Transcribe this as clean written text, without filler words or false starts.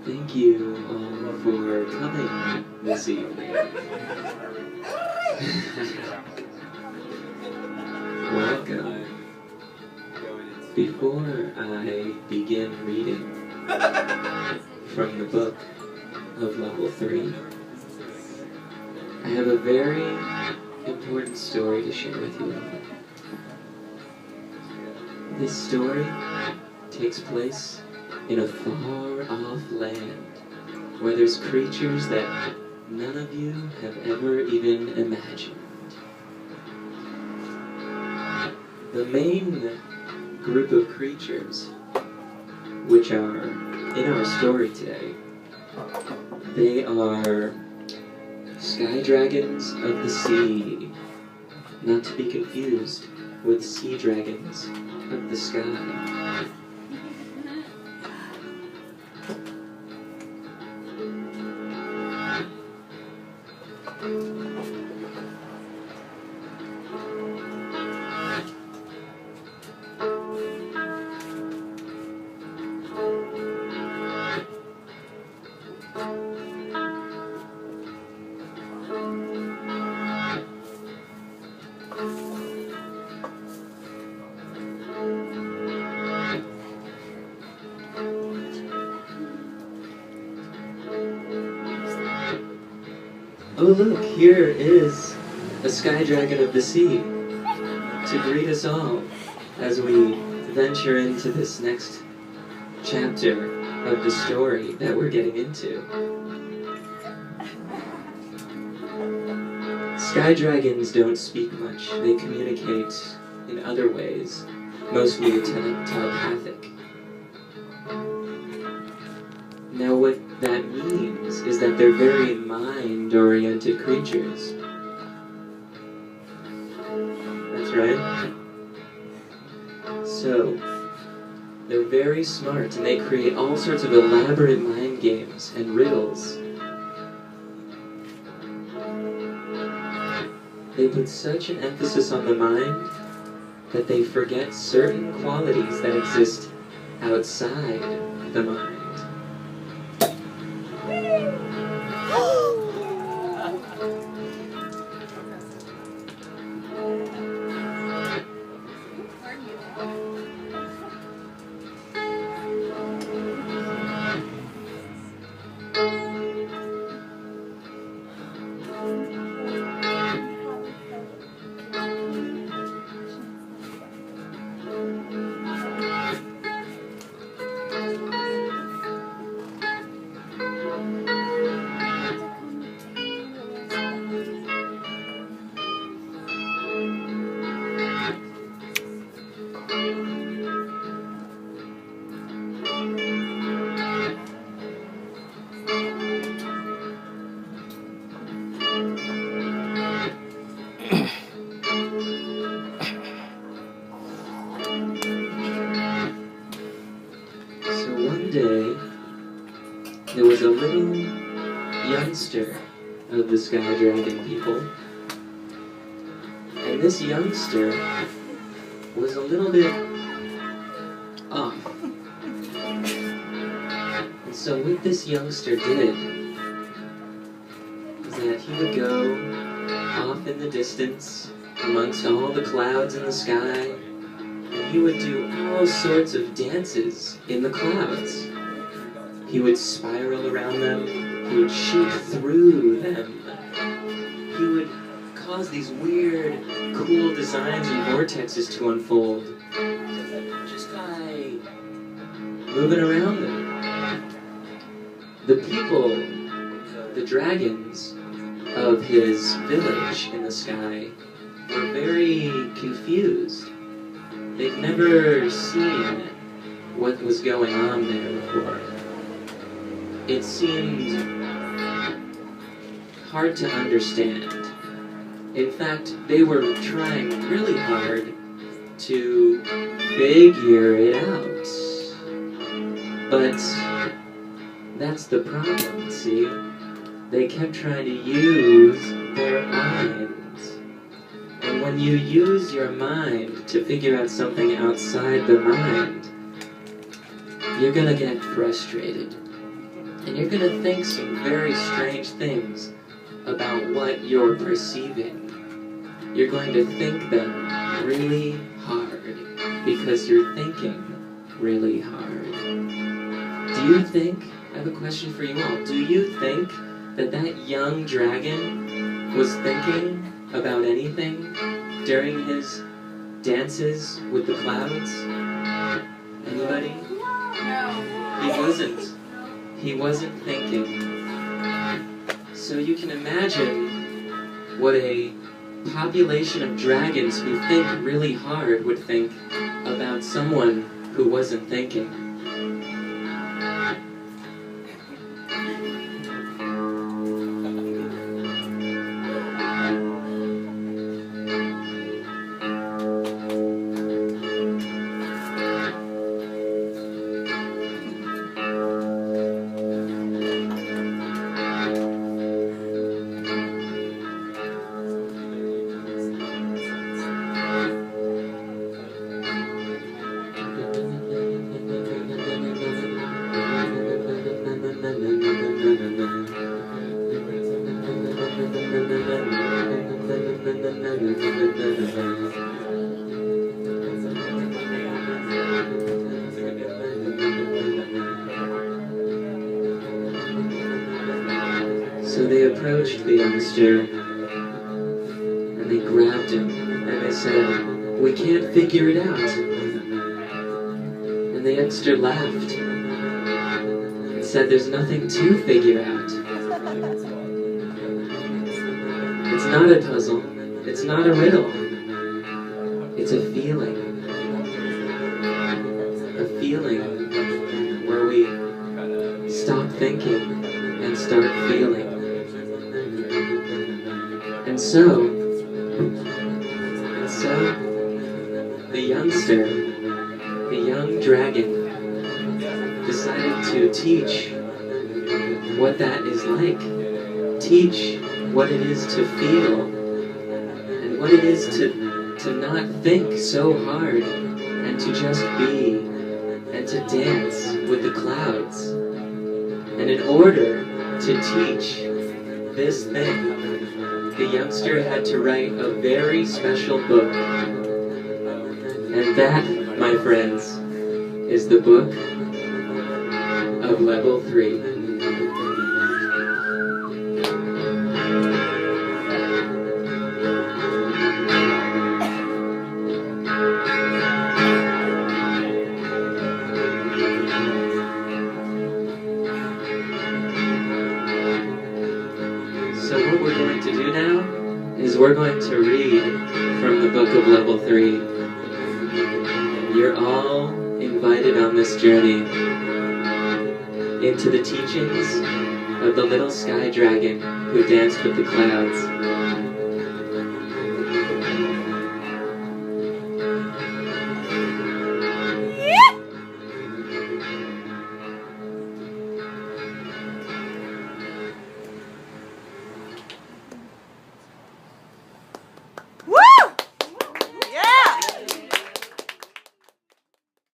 Thank you all for coming this evening. Welcome. Before I begin reading from the book of Level 3, I have a very important story to share with you all. This story takes place in a far-off land where there's creatures that none of you have ever even imagined. The main group of creatures which are in our story today, they are sky dragons of the sea, not to be confused with sea dragons of the sky. Oh look, here is a sky dragon of the sea to greet us all as we venture into this next chapter of the story that we're getting into. Sky dragons don't speak much. They communicate in other ways, mostly telepathic. Now what that means is that they're very mind-oriented creatures. That's right. So, they're very smart and they create all sorts of elaborate mind games and riddles. They put such an emphasis on the mind that they forget certain qualities that exist outside the mind. There was a little youngster of the sky dragon people, and this youngster was a little bit off. And so what this youngster did was that he would go off in the distance amongst all the clouds in the sky, and he would do all sorts of dances in the clouds. He would spiral around them, he would shoot through them, he would cause these weird, cool designs and vortexes to unfold just by moving around them. The people, the dragons of his village in the sky, were very confused. They'd never seen what was going on there before. It seemed hard to understand. In fact, they were trying really hard to figure it out. But that's the problem, see? They kept trying to use their minds. And when you use your mind to figure out something outside the mind, you're gonna get frustrated. And you're going to think some very strange things about what you're perceiving. You're going to think them really hard because you're thinking really hard. Do you think, I have a question for you all, do you think that that young dragon was thinking about anything during his dances with the clouds? Anybody? No. He wasn't. He wasn't thinking. So you can imagine what a population of dragons who think really hard would think about someone who wasn't thinking. So they approached the youngster, and they grabbed him, and they said, "We can't figure it out." And the youngster laughed, and said, "There's nothing to figure out. It's not a puzzle, it's not a riddle, it's a feeling. A feeling where we stop thinking and start feeling." And so, the youngster, the young dragon, decided to teach what that is like. Teach what it is to feel, and what it is to not think so hard, and to just be, and to dance with the clouds. And in order to teach this thing, the youngster had to write a very special book. And that, my friends, is the book of Level 3. So what we're going to do now is we're going to read from the book of Level 3. You're all invited on this journey into the teachings of the little sky dragon who danced with the clouds.